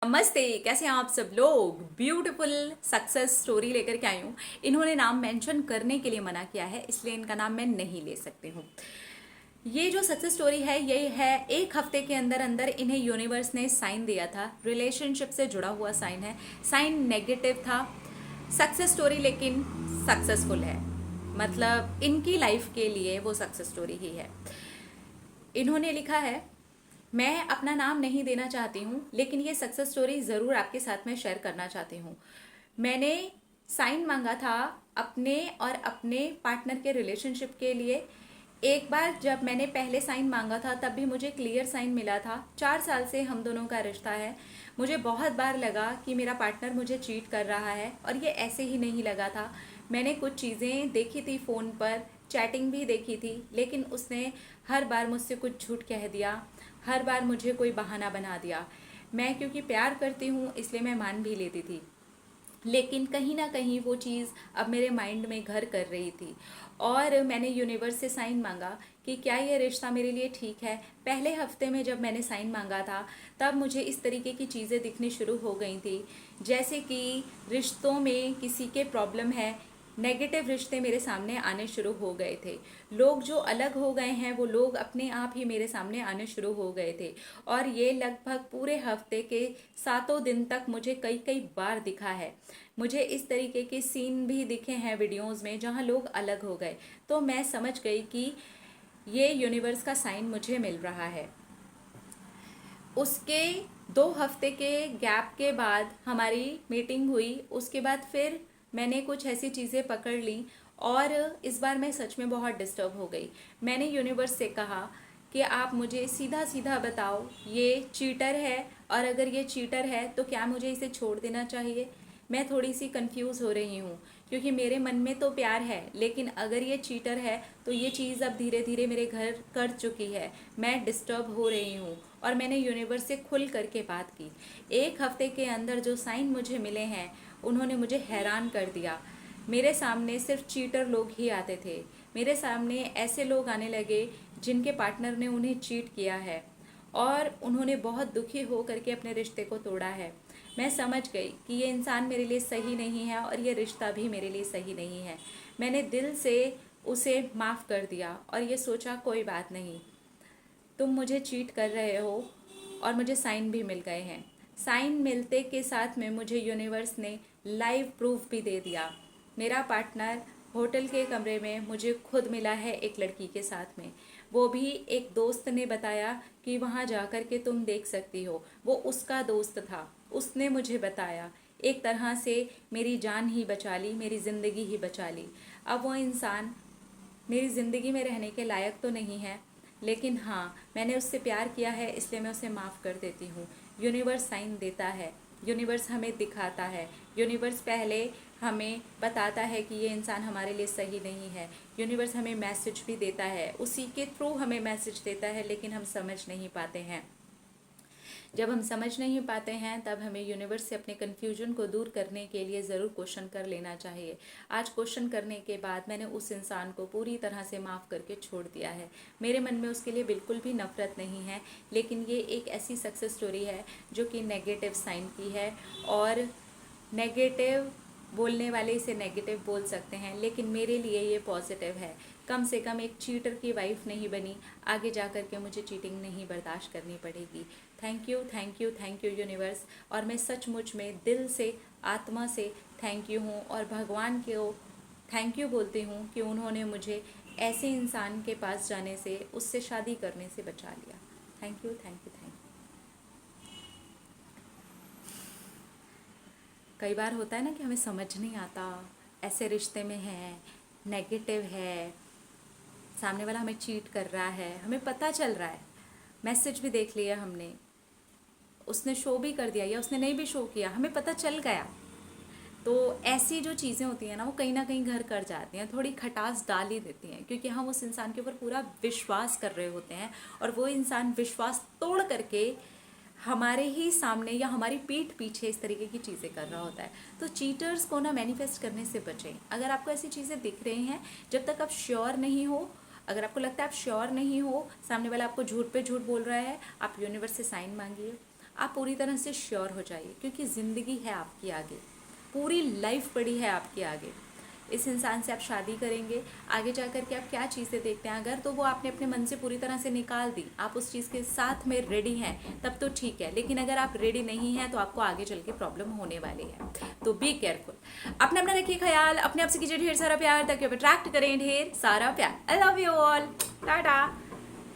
नमस्ते, कैसे हैं आप सब लोग। ब्यूटीफुल सक्सेस स्टोरी लेकर के आई हूँ। इन्होंने नाम मेंशन करने के लिए मना किया है, इसलिए इनका नाम मैं नहीं ले सकती हूँ। ये जो सक्सेस स्टोरी है ये है 1 हफ्ते के अंदर अंदर इन्हें यूनिवर्स ने साइन दिया था। रिलेशनशिप से जुड़ा हुआ साइन है। साइन नेगेटिव था। सक्सेस स्टोरी लेकिन सक्सेसफुल है, मतलब इनकी लाइफ के लिए वो सक्सेस स्टोरी ही है। इन्होंने लिखा है, मैं अपना नाम नहीं देना चाहती हूँ लेकिन ये सक्सेस स्टोरी ज़रूर आपके साथ में शेयर करना चाहती हूँ। मैंने साइन मांगा था अपने और अपने पार्टनर के रिलेशनशिप के लिए। एक बार जब मैंने पहले साइन मांगा था तब भी मुझे क्लियर साइन मिला था। 4 साल से हम दोनों का रिश्ता है। मुझे बहुत बार लगा कि मेरा पार्टनर मुझे चीट कर रहा है और ये ऐसे ही नहीं लगा था। मैंने कुछ चीज़ें देखी थी फ़ोन पर, चैटिंग भी देखी थी, लेकिन उसने हर बार मुझसे कुछ झूठ कह दिया, हर बार मुझे कोई बहाना बना दिया। मैं क्योंकि प्यार करती हूँ इसलिए मैं मान भी लेती थी, लेकिन कहीं ना कहीं वो चीज़ अब मेरे माइंड में घर कर रही थी। और मैंने यूनिवर्स से साइन मांगा कि क्या ये रिश्ता मेरे लिए ठीक है। पहले हफ्ते में जब मैंने साइन मांगा था तब मुझे इस तरीके की चीज़ें दिखनी शुरू हो गई थी, जैसे कि रिश्तों में किसी के प्रॉब्लम है। नेगेटिव रिश्ते मेरे सामने आने शुरू हो गए थे। लोग जो अलग हो गए हैं वो लोग अपने आप ही मेरे सामने आने शुरू हो गए थे। और ये लगभग पूरे हफ्ते के 7 दिन तक मुझे कई कई बार दिखा है। मुझे इस तरीके के सीन भी दिखे हैं वीडियोस में जहाँ लोग अलग हो गए। तो मैं समझ गई कि ये यूनिवर्स का साइन मुझे मिल रहा है। उसके 2 हफ्ते के गैप के बाद हमारी मीटिंग हुई। उसके बाद फिर मैंने कुछ ऐसी चीज़ें पकड़ ली और इस बार मैं सच में बहुत डिस्टर्ब हो गई। मैंने यूनिवर्स से कहा कि आप मुझे सीधा सीधा बताओ ये चीटर है, और अगर ये चीटर है तो क्या मुझे इसे छोड़ देना चाहिए। मैं थोड़ी सी कंफ्यूज हो रही हूँ क्योंकि मेरे मन में तो प्यार है, लेकिन अगर ये चीटर है तो ये चीज़ अब धीरे धीरे मेरे घर कर चुकी है। मैं डिस्टर्ब हो रही हूँ और मैंने यूनिवर्स से खुल करके बात की। 1 हफ्ते के अंदर जो साइन मुझे मिले हैं उन्होंने मुझे हैरान कर दिया। मेरे सामने सिर्फ चीटर लोग ही आते थे। मेरे सामने ऐसे लोग आने लगे जिनके पार्टनर ने उन्हें चीट किया है और उन्होंने बहुत दुखी हो करके अपने रिश्ते को तोड़ा है। मैं समझ गई कि ये इंसान मेरे लिए सही नहीं है और ये रिश्ता भी मेरे लिए सही नहीं है। मैंने दिल से उसे माफ़ कर दिया और ये सोचा कोई बात नहीं, तुम मुझे चीट कर रहे हो। और मुझे साइन भी मिल गए हैं। साइन मिलते के साथ में मुझे यूनिवर्स ने लाइव प्रूफ भी दे दिया। मेरा पार्टनर होटल के कमरे में मुझे खुद मिला है एक लड़की के साथ में। वो भी एक दोस्त ने बताया कि वहाँ जा कर के तुम देख सकती हो। वो उसका दोस्त था, उसने मुझे बताया। एक तरह से मेरी जान ही बचा ली, मेरी ज़िंदगी ही बचा ली। अब वो इंसान मेरी ज़िंदगी में रहने के लायक तो नहीं है, लेकिन हाँ, मैंने उससे प्यार किया है इसलिए मैं उसे माफ़ कर देती हूँ। यूनिवर्स साइन देता है, यूनिवर्स हमें दिखाता है, यूनिवर्स पहले हमें बताता है कि ये इंसान हमारे लिए सही नहीं है। यूनिवर्स हमें मैसेज भी देता है, उसी के थ्रू हमें मैसेज देता है, लेकिन हम समझ नहीं पाते हैं। जब हम समझ नहीं पाते हैं तब हमें यूनिवर्स से अपने कन्फ्यूजन को दूर करने के लिए ज़रूर क्वेश्चन कर लेना चाहिए। आज क्वेश्चन करने के बाद मैंने उस इंसान को पूरी तरह से माफ़ करके छोड़ दिया है। मेरे मन में उसके लिए बिल्कुल भी नफ़रत नहीं है, लेकिन ये एक ऐसी सक्सेस स्टोरी है जो कि नेगेटिव साइन की है। और नेगेटिव बोलने वाले इसे नेगेटिव बोल सकते हैं, लेकिन मेरे लिए ये पॉजिटिव है। कम से कम एक चीटर की वाइफ नहीं बनी, आगे जा कर के मुझे चीटिंग नहीं बर्दाश्त करनी पड़ेगी। Thank you, thank you, thank you universe. और मैं सचमुच में दिल से, आत्मा से थैंक यू हूँ और भगवान को थैंक यू बोलती हूँ कि उन्होंने मुझे ऐसे इंसान के पास जाने से, उससे शादी करने से बचा लिया। Thank you, thank you, thank you. कई बार होता है ना कि हमें समझ नहीं आता, ऐसे रिश्ते में है, नेगेटिव है, सामने वाला हमें चीट कर रहा है, हमें पता चल रहा है, मैसेज भी देख लिया हमने, उसने शो भी कर दिया या उसने नहीं भी शो किया, हमें पता चल गया। तो ऐसी जो चीज़ें होती हैं ना वो कहीं ना कहीं घर कर जाती हैं, थोड़ी खटास डाल ही देती हैं, क्योंकि हम उस इंसान के ऊपर पूरा विश्वास कर रहे होते हैं और वो इंसान विश्वास तोड़ करके हमारे ही सामने या हमारी पीठ पीछे इस तरीके की चीज़ें कर रहा होता है। तो चीटर्स को ना मैनिफेस्ट करने से बचें। अगर आपको ऐसी चीज़ें दिख रही हैं, जब तक आप श्योर नहीं हो, अगर आपको लगता है आप श्योर नहीं हो, सामने वाला आपको झूठ पे झूठ बोल रहा है, आप यूनिवर्स से साइन मांगिए। आप पूरी तरह से श्योर हो जाइए, क्योंकि ज़िंदगी है आपकी आगे, पूरी लाइफ पड़ी है आपके आगे। इस इंसान से आप शादी करेंगे, आगे जा कर के आप क्या चीज़ें देखते हैं, अगर तो वो आपने अपने मन से पूरी तरह से निकाल दी, आप उस चीज़ के साथ में रेडी हैं, तब तो ठीक है। लेकिन अगर आप रेडी नहीं हैं तो आपको आगे चल के प्रॉब्लम होने वाली है। तो बी केयरफुल। अपना रखिए ख्याल, अपने आप से कीजिए ढेर सारा प्यार, ताकि आप अट्रैक्ट करें ढेर सारा प्यार। I love you all, Tata.